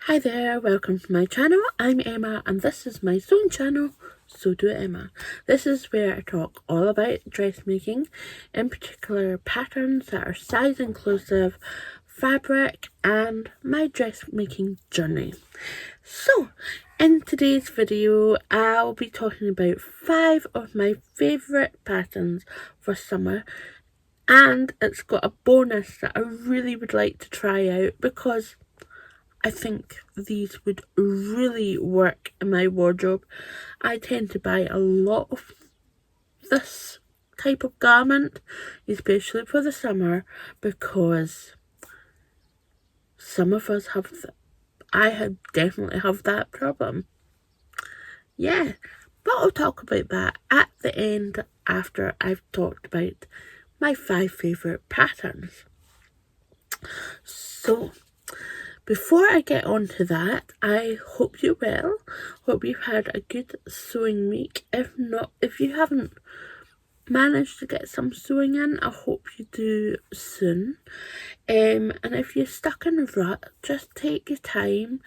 Hi there, welcome to my channel. I'm Emma and this is my sewing channel, So Do Emma. This is where I talk all about dressmaking, in particular patterns that are size inclusive, fabric and my dressmaking journey. So, in today's video I'll be talking about 5 of my favourite patterns for summer, and it's got a bonus that I really would like to try out because I think these would really work in my wardrobe. I tend to buy a lot of this type of garment, especially for the summer, because some of us have, definitely have that problem. Yeah, but I'll talk about that at the end after I've talked about my 5 favourite patterns. So, before I get on to that, I hope you're well. Hope you've had a good sewing week. If you haven't managed to get some sewing in, I hope you do soon. And if you're stuck in a rut, just take your time.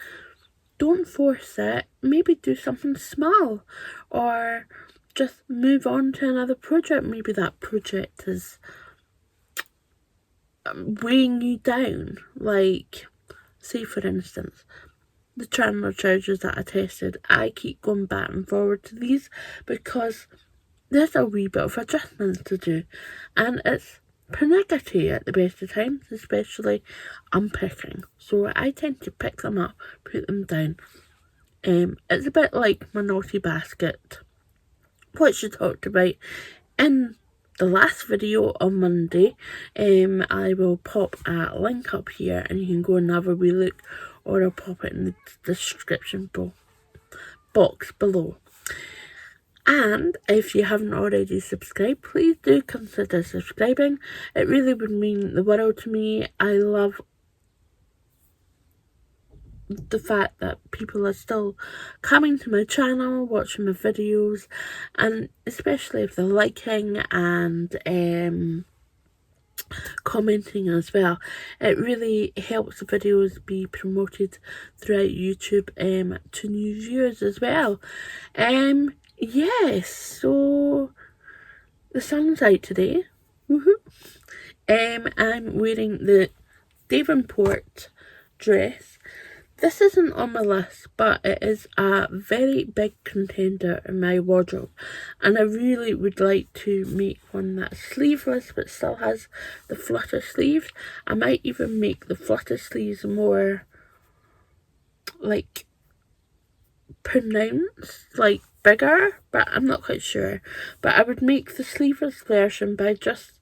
Don't force it. Maybe do something small, or just move on to another project. Maybe that project is weighing you down, like, say for instance, the Chandler trousers that I tested. I keep going back and forward to these because there's a wee bit of adjustments to do, and it's pernickety at the best of times, especially unpicking. So I tend to pick them up, put them down. It's a bit like my naughty basket, which I talked about in the last video on Monday. I will pop a link up here and you can go and have a wee look, or I'll pop it in the description box below. And if you haven't already subscribed, please do consider subscribing. It really would mean the world to me. I love the fact that people are still coming to my channel, watching my videos, and especially if they're liking and commenting as well. It really helps the videos be promoted throughout YouTube to new viewers as well. Yes, so the sun's out today. Woohoo! I'm wearing the Davenport dress. This isn't on my list, but it is a very big contender in my wardrobe, and I really would like to make one that's sleeveless but still has the flutter sleeves. I might even make the flutter sleeves more, like, pronounced, like bigger, but I'm not quite sure. But I would make the sleeveless version by just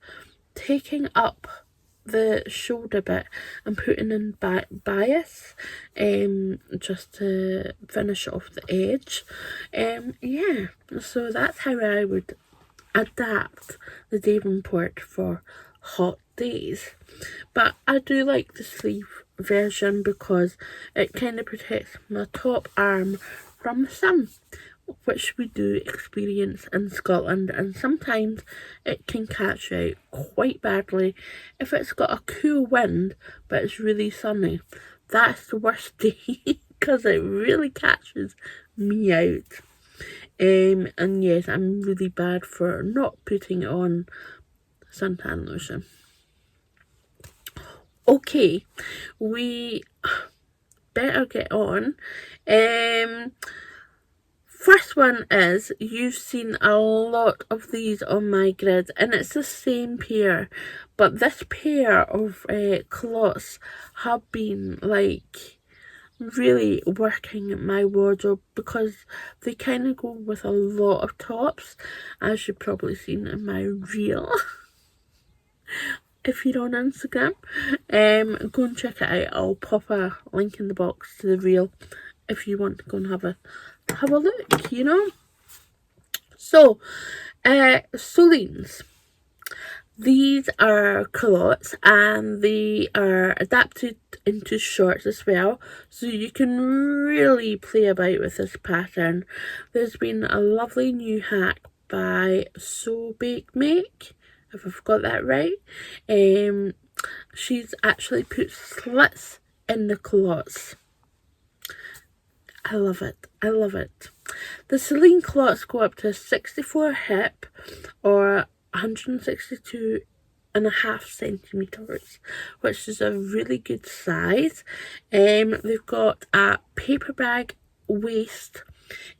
taking up the shoulder bit and putting in bias, just to finish off the edge. Yeah, so that's how I would adapt the Davenport for hot days. But I do like the sleeve version because it kind of protects my top arm from the sun, which we do experience in Scotland, and sometimes it can catch you out quite badly if it's got a cool wind but it's really sunny. That's the worst day because it really catches me out. And yes, I'm really bad for not putting on suntan lotion. Okay, we better get on. First one is, you've seen a lot of these on my grid, and it's the same pair, but this pair of culottes have been like really working in my wardrobe because they kind of go with a lot of tops, as you've probably seen in my reel. If you're on Instagram, go and check it out. I'll pop a link in the box to the reel if you want to go and have a look, you know. So, Celine's. These are culottes and they are adapted into shorts as well, so you can really play about with this pattern. There's been a lovely new hack by Sew Bake Make, if I've got that right. She's actually put slits in the culottes. I love it. I love it. The Celine culottes go up to 64 hip or 162.5 centimeters, which is a really good size. They've got a paper bag waist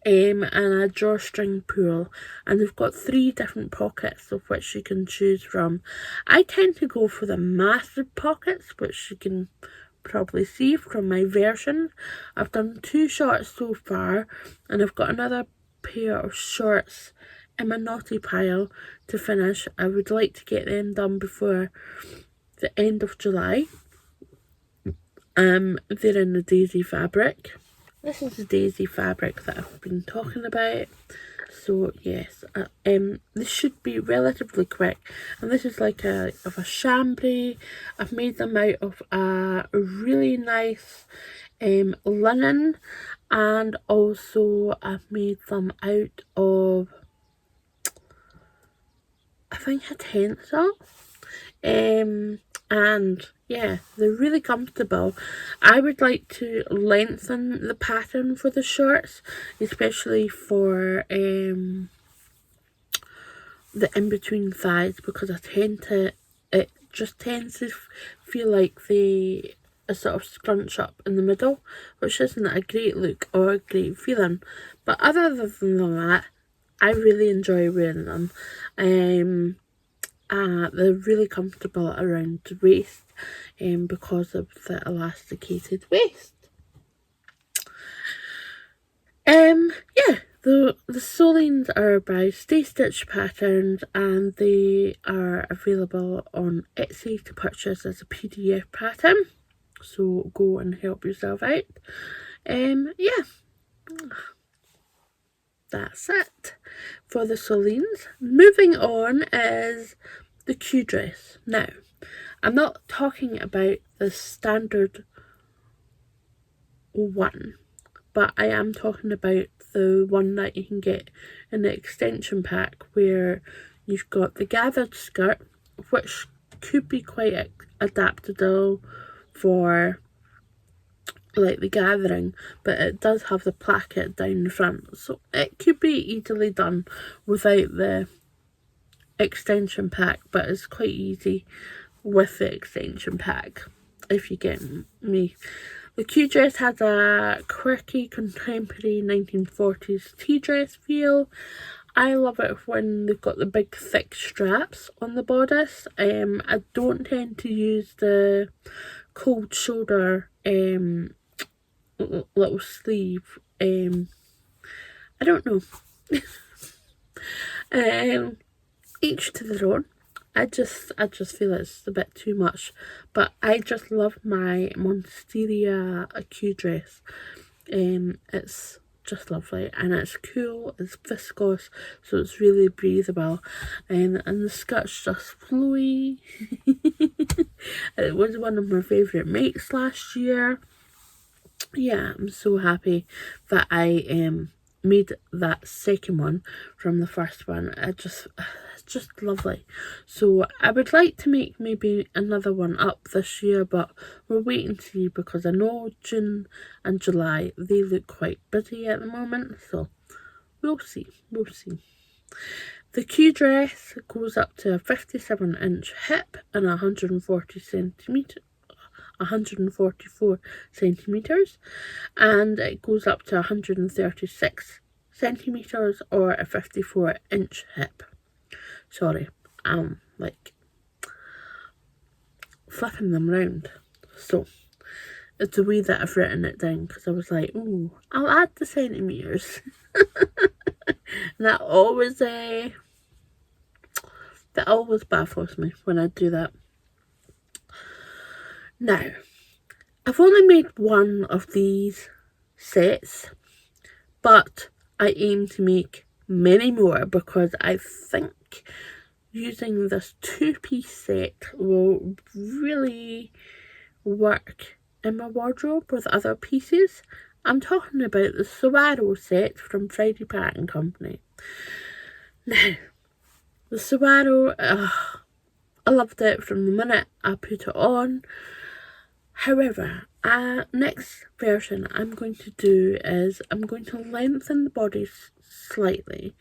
and a drawstring pull, and they've got 3 different pockets of which you can choose from. I tend to go for the massive pockets, which you can probably see from my version. I've done 2 shorts so far, and I've got another pair of shorts in my naughty pile to finish. I would like to get them done before the end of July. They're in the daisy fabric. This is the daisy fabric that I've been talking about. So yes, this should be relatively quick, and this is like a chambray. I've made them out of a really nice linen, and also I've made them out of, I think, a tencel. And yeah, they're really comfortable. I would like to lengthen the pattern for the shorts, especially for the in-between thighs, because it just tends to feel like they sort of scrunch up in the middle, which isn't a great look or a great feeling. But other than that, I really enjoy wearing them. They're really comfortable around the waist because of the elasticated waist. Yeah, the Solines are by Stay Stitch Patterns, and they are available on Etsy to purchase as a PDF pattern. So go and help yourself out. Yeah. That's it for the Solines. Moving on is the Q dress. Now, I'm not talking about the standard one, but I am talking about the one that you can get in the extension pack, where you've got the gathered skirt, which could be quite adaptable for like the gathering, but it does have the placket down the front, so it could be easily done without the extension pack, but it's quite easy with the extension pack, if you get me. The Q dress has a quirky contemporary 1940s tea dress feel. I love it when they've got the big thick straps on the bodice. I don't tend to use the cold shoulder little sleeve. I don't know. Each to their own. I just feel it's a bit too much, but I just love my Monsteria Q dress. It's just lovely, and it's cool, it's viscose, so it's really breathable, and the skirt's just flowy. It was one of my favourite makes last year. Yeah, I'm so happy that I made that second one from the first one. It's just lovely. So I would like to make maybe another one up this year, but we'll wait and see, because I know June and July, they look quite busy at the moment, so we'll see. The Q dress goes up to a 57-inch hip and 144 centimeters, and it goes up to 136 centimeters or a 54-inch hip. Sorry, I'm like flipping them round, so it's the way that I've written it down, because I was like, oh, I'll add the centimeters. And that always baffles me when I do that. Now, I've only made one of these sets, but I aim to make many more, because I think using this 2-piece set will really work in my wardrobe with other pieces. I'm talking about the Swarov set from Friday Pattern Company. Now, the Swarov, I loved it from the minute I put it on. However, next version I'm going to do is I'm going to lengthen the body slightly,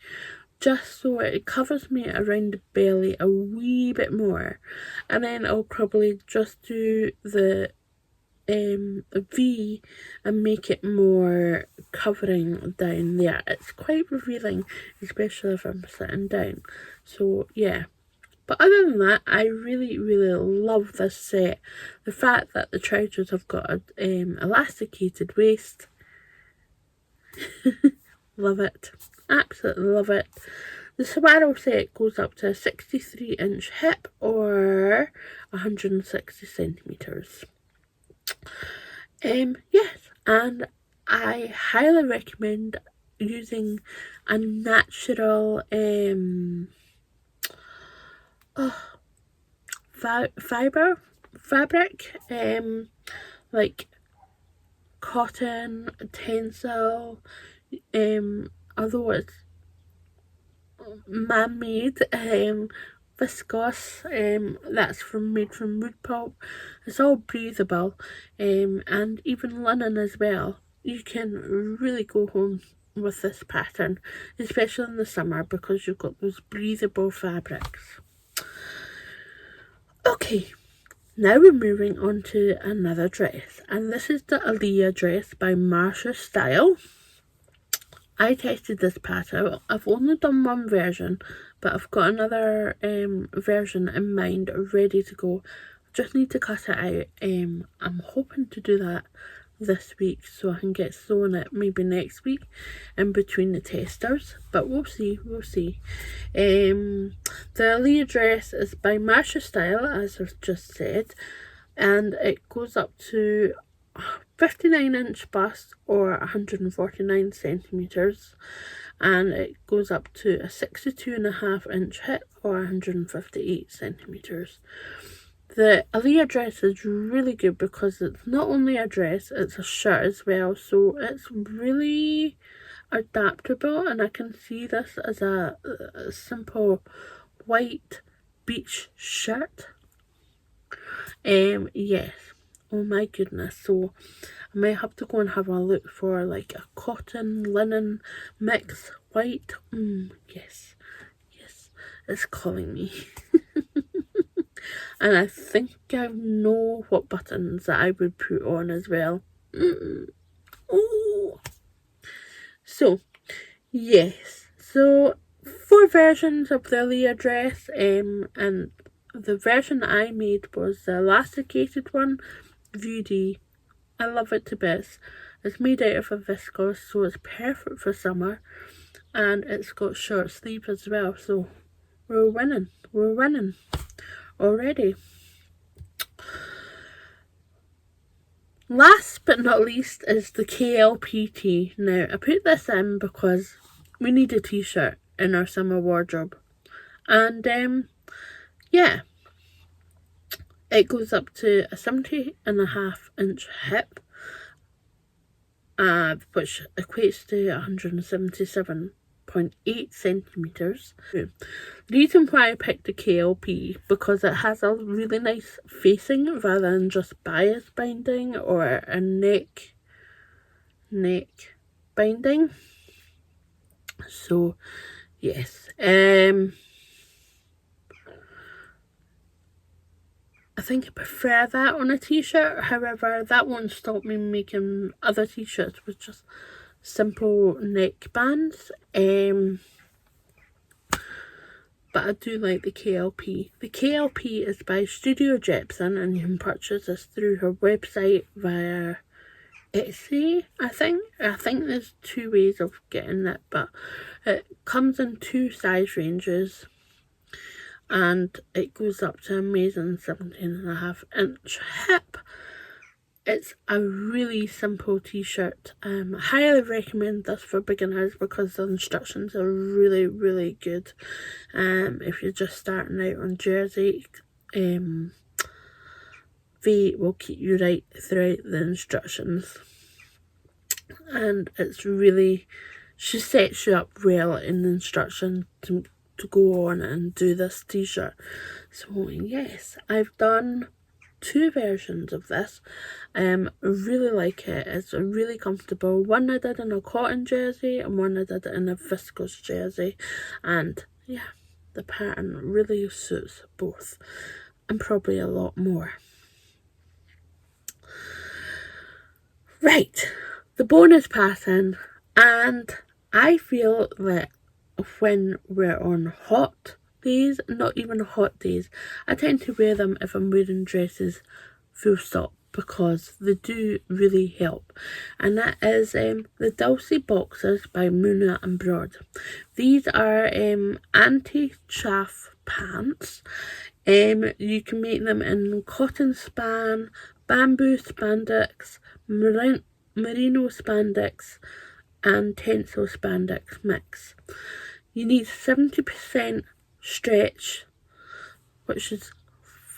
just so it covers me around the belly a wee bit more, and then I'll probably just do the V and make it more covering down there. It's quite revealing, especially if I'm sitting down. So yeah. But other than that, I really, really love this set. The fact that the trousers have got an elasticated waist. Love it. Absolutely love it. The Swarov set goes up to a 63-inch hip or 160 centimetres. Yes, and I highly recommend using a natural fabric, like cotton, tencel, although it's man-made, viscose, that's made from wood pulp. It's all breathable, and even linen as well. You can really go home with this pattern, especially in the summer, because you've got those breathable fabrics. Okay, now we're moving on to another dress, and this is the Aliyah dress by Marsha Style. I tested this pattern. I've only done one version, but I've got another version in mind ready to go. I just need to cut it out. I'm hoping to do that this week so I can get sewn it maybe next week in between the testers, but we'll see. The Aliyah dress is by Marsha Style, as I've just said, and it goes up to 59-inch bust or 149 centimetres, and it goes up to a 62.5-inch hip or 158 centimetres. The Aliyah dress is really good because it's not only a dress, it's a shirt as well, so it's really adaptable, and I can see this as a simple white beach shirt. Yes, oh my goodness, so I might have to go and have a look for like a cotton linen mix white. Yes, it's calling me. And I think I know what buttons that I would put on as well. Ooh. So, yes. So, 4 versions of the Aliyah dress, and the version I made was the elasticated one, VD. I love it to bits. It's made out of a viscose, so it's perfect for summer, and it's got short sleeves as well, so we're winning already. Last but not least is the KLPT. Now, I put this in because we need a t-shirt in our summer wardrobe, and yeah, it goes up to a 70.5-inch hip, which equates to 177.8 centimetres. The reason why I picked the KLP, because it has a really nice facing rather than just bias binding or a neck binding. So yes, I think I prefer that on a t-shirt. However, that won't stop me making other t-shirts with just simple neck bands. But I do like the KLP. The KLP is by Studio Jepson, and you can purchase this through her website via Etsy, I think. I think there's 2 ways of getting it, but it comes in 2 size ranges, and it goes up to amazing 17.5-inch hip. It's a really simple t-shirt. I highly recommend this for beginners because the instructions are really, really good. If you're just starting out on jersey, they will keep you right throughout the instructions. And it's really, she sets you up well in the instruction to go on and do this t-shirt. So yes, I've done two versions of this. Really like it. It's really comfortable. One I did in a cotton jersey and one I did in a viscose jersey, and yeah, the pattern really suits both and probably a lot more. Right, the bonus pattern, and I feel that when we're on hot days, not even hot days, I tend to wear them if I'm wearing dresses full stop, because they do really help. And that is the Dulcie Boxers by Muna and Broad. These are anti-chafe pants. You can make them in cotton span, bamboo spandex, merino spandex and tencel spandex mix. You need 70% stretch, which is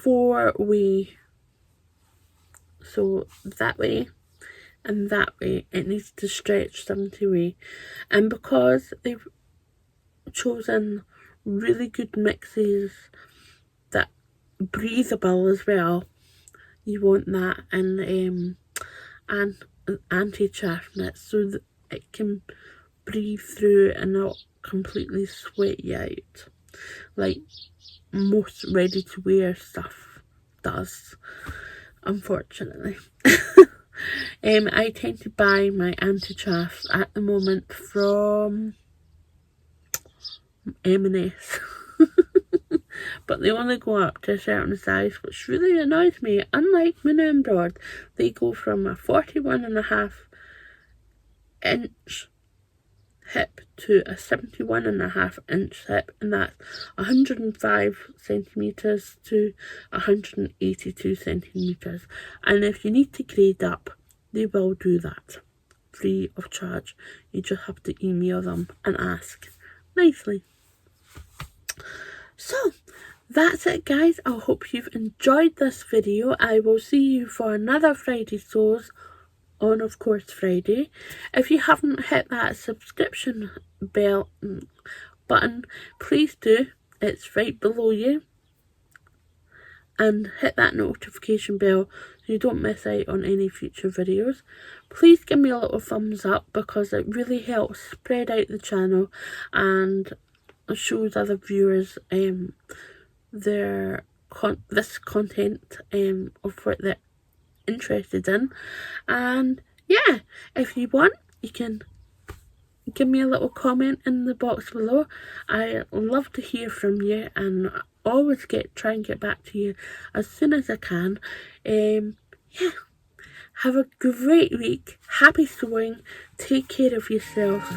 4-way. So that way and that way it needs to stretch 70 way. And because they've chosen really good mixes that breathable as well, you want that and anti-chafe knit so that it can breathe through and not completely sweat you out like most ready to wear stuff does, unfortunately. I tend to buy my anti-chafe at the moment from M&S. But they only go up to a certain size, which really annoys me. Unlike Muna and Broad, they go from a 41.5 inch hip to a 71.5 inch hip, and that's 105 centimetres to 182 centimetres. And if you need to grade up, they will do that free of charge. You just have to email them and ask nicely. So that's it, guys. I hope you've enjoyed this video. I will see you for another Friday Sews on, of course, Friday. If you haven't hit that subscription bell button, please do. It's right below you. And hit that notification bell so you don't miss out on any future videos. Please give me a little thumbs up because it really helps spread out the channel and shows other viewers this content of what they're interested in. And yeah, if you want, you can give me a little comment in the box below. I love to hear from you and always try and get back to you as soon as I can. Yeah, have a great week. Happy sewing. Take care of yourselves.